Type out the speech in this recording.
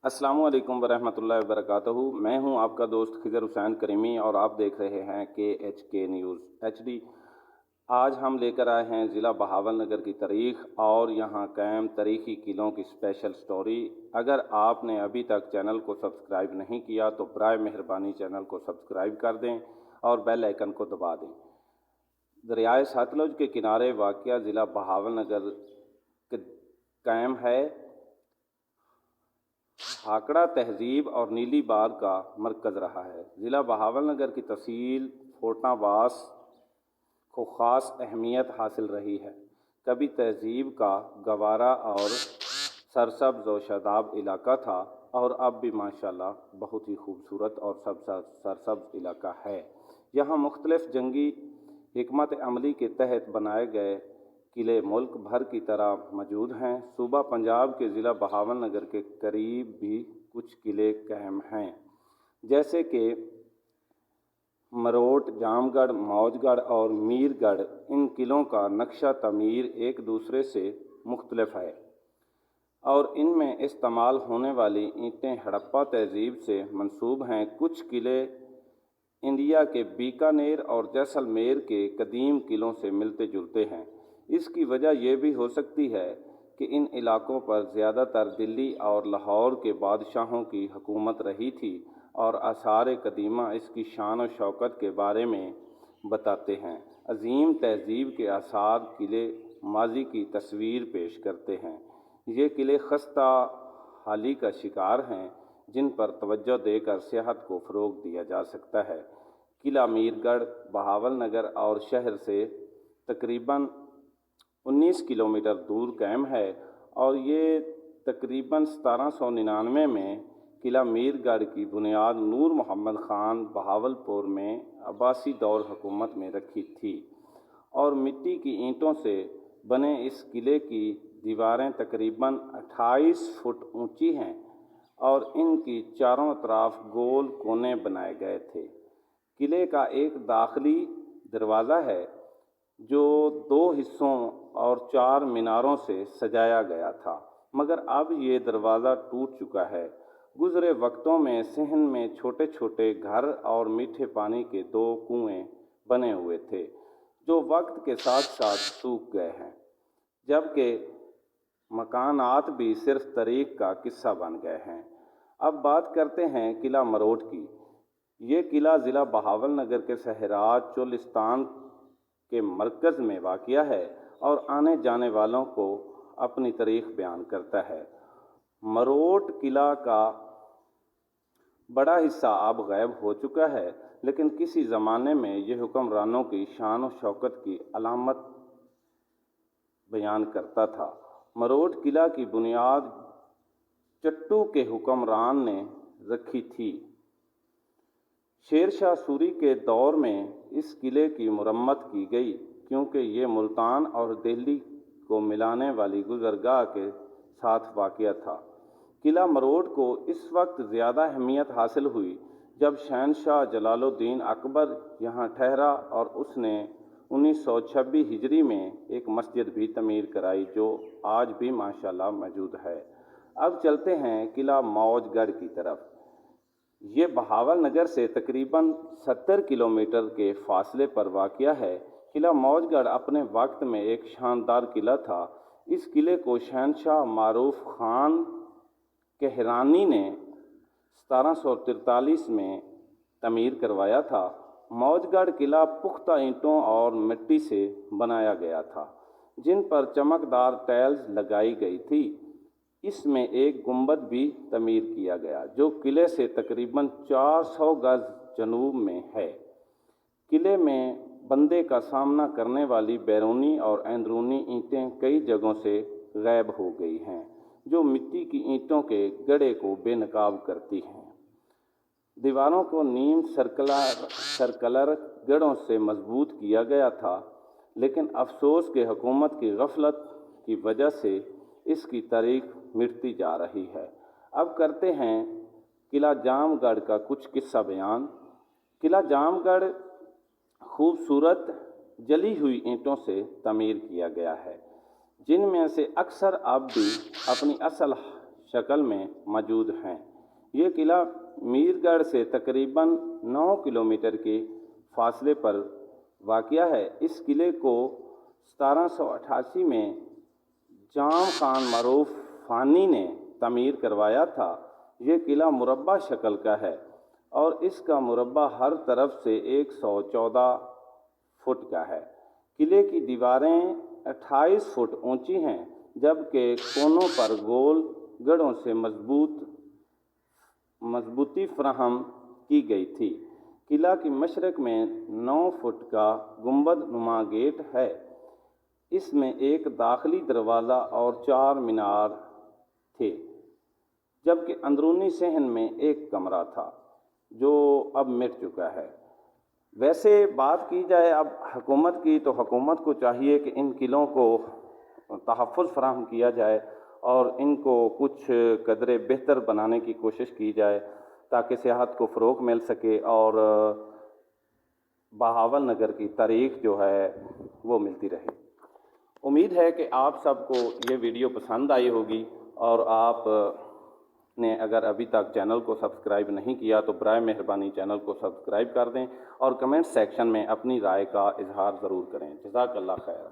अस्सलामु अलैकुम वरहमतुल्लाहि वबरकातुहू। मैं हूं आपका दोस्त खिज़र हुसैन करीमी और आप देख रहे हैं KHK न्यूज़ HD। आज हम लेकर आए हैं ज़िला बहावलनगर की तारीख़ और यहाँ कायम तारीख़ी किलों की स्पेशल स्टोरी। अगर आपने अभी तक चैनल को सब्सक्राइब नहीं किया तो बराए मेहरबानी चैनल को सब्सक्राइब कर दें और बेल आइकन को दबा दें। दरियाए सतलुज के किनारे वाक़या ज़िला बहावलनगर कायम है। हाकड़ा तहजीब और नीली बाग का मरकज़ रहा है। ज़िला बहावलनगर की तहसील फोर्टावास को ख़ास अहमियत हासिल रही है। कभी तहजीब का गवारा और सरसब्ज़ व शादाब इलाका था और अब भी माशाल्लाह बहुत ही खूबसूरत और सरसब्ज़ इलाका है। यहाँ मुख्तलिफ़ जंगी हिकमत अमली के तहत बनाए गए किले मुल्क भर की तरह मौजूद हैं। सूबा पंजाब के ज़िला बहावलनगर के करीब भी कुछ किले कायम हैं, जैसे कि मरोट, जामगढ़, मौजगढ़ और मीरगढ़। इन किलों का नक्शा तमीर एक दूसरे से मुख्तलिफ है और इनमें इस्तेमाल होने वाली ईंटें हड़प्पा तहजीब से मंसूब हैं। कुछ किले इंडिया के बीकानेर और जैसलमेर के कदीम किलों से मिलते जुलते हैं। इसकी वजह यह भी हो सकती है कि इन इलाकों पर ज़्यादातर दिल्ली और लाहौर के बादशाहों की हुकूमत रही थी और आसार कदीमा इसकी शान और शौकत के बारे में बताते हैं। अजीम तहजीब के आसार किले माजी की तस्वीर पेश करते हैं। ये किले खस्ता हाली का शिकार हैं, जिन पर तवज्जो देकर सियाहत को फ़रोग़ दिया जा सकता है। किला मीरगढ़ बहावलनगर और शहर से तकरीबन 19 किलोमीटर दूर कायम है और ये तकरीबन 1799 में किला मीरगढ़ की बुनियाद नूर मोहम्मद ख़ान बहावलपुर में अब्बासी दौर हुकूमत में रखी थी और मिट्टी की ईंटों से बने इस किले की दीवारें तकरीबन 28 फुट ऊंची हैं और इनकी चारों तरफ गोल कोने बनाए गए थे। किले का एक दाखिली दरवाज़ा है जो 2 हिस्सों और 4 मीनारों से सजाया गया था, मगर अब ये दरवाज़ा टूट चुका है। गुज़रे वक्तों में सहन में छोटे छोटे घर और मीठे पानी के 2 कुएं बने हुए थे, जो वक्त के साथ साथ सूख गए हैं, जबकि मकानात भी सिर्फ तारीख़ का किस्सा बन गए हैं। अब बात करते हैं किला मरोट की। ये किला ज़िला बहावलनगर के सहराज चोलिस्तान के मरकज़ में वाक़या है और आने जाने वालों को अपनी तारीख़ बयान करता है। मरोट किला का बड़ा हिस्सा अब गायब हो चुका है, लेकिन किसी ज़माने में यह हुक्मरानों की शान और शौकत की अलामत बयान करता था। मरोट किला की बुनियाद चट्टू के हुक्मरान ने रखी थी। शेर शाह सूरी के दौर में इस किले की मुरम्मत की गई, क्योंकि ये मुल्तान और दिल्ली को मिलाने वाली गुज़रगाह के साथ वाक़या था। किला मरोट को इस वक्त ज़्यादा अहमियत हासिल हुई जब शहनशाह जलालुद्दीन अकबर यहाँ ठहरा और उसने 1926 हिजरी में एक मस्जिद भी तमीर कराई, जो आज भी माशाल्लाह मौजूद है। अब चलते हैं किला मौजगढ़ की तरफ। ये बहावलनगर से तकरीबन 70 किलोमीटर के फासले पर वाक़या है। किला मौजगढ़ अपने वक्त में एक शानदार किला था। इस किले को शहनशाह मारूफ ख़ान कहरानी ने 1743 में तमीर करवाया था। मौजगढ़ किला पुख्ता ईंटों और मिट्टी से बनाया गया था, जिन पर चमकदार टाइल्स लगाई गई थी। इसमें एक गुंबद भी तमीर किया गया, जो किले से तकरीबन 400 गज जनूब में है। किले में बंदे का सामना करने वाली बैरूनी और अंदरूनी ईंटें कई जगहों से गायब हो गई हैं, जो मिट्टी की ईंटों के गढ़े को बेनकाब करती हैं। दीवारों को नीम सर्कलर गढ़ों से मजबूत किया गया था, लेकिन अफसोस के हुकूमत की गफलत की वजह से इसकी तारीख मिटती जा रही है। अब करते हैं किला जामगढ़ का कुछ किस्सा बयान। किला जामगढ़ खूबसूरत जली हुई ईंटों से तमीर किया गया है, जिनमें से अक्सर अब भी अपनी असल شکل میں موجود ہیں۔ یہ قلعہ میر گڑھ سے تقریباً 9 کلومیٹر کے فاصلے پر واقع ہے۔ اس قلعے کو 1788 میں جام خان معروف فانی نے تعمیر کروایا تھا۔ یہ قلعہ مربع شکل کا ہے اور اس کا مربع ہر طرف سے 114 فٹ کا ہے۔ قلعے کی دیواریں 28 فٹ اونچی ہیں، جبکہ کونوں پر گول گڑھوں سے مضبوطی فراہم کی گئی تھی۔ قلعہ کی مشرق میں 9 فٹ کا گنبد نما گیٹ ہے۔ اس میں ایک داخلی دروازہ اور 4 مینار تھے، جبکہ اندرونی صحن میں ایک کمرہ تھا جو اب مٹ چکا ہے۔ ویسے بات کی جائے اب حکومت کی، تو حکومت کو چاہیے کہ ان قلعوں کو تحفظ فراہم کیا جائے اور ان کو کچھ قدرے بہتر بنانے کی کوشش کی جائے تاکہ سیاحت کو فروغ مل سکے اور بہاول نگر کی تاریخ جو ہے وہ ملتی رہے۔ امید ہے کہ آپ سب کو یہ ویڈیو پسند آئی ہوگی، اور آپ نے اگر ابھی تک چینل کو سبسکرائب نہیں کیا تو برائے مہربانی چینل کو سبسکرائب کر دیں اور کمنٹ سیکشن میں اپنی رائے کا اظہار ضرور کریں۔ جزاک اللہ خیر۔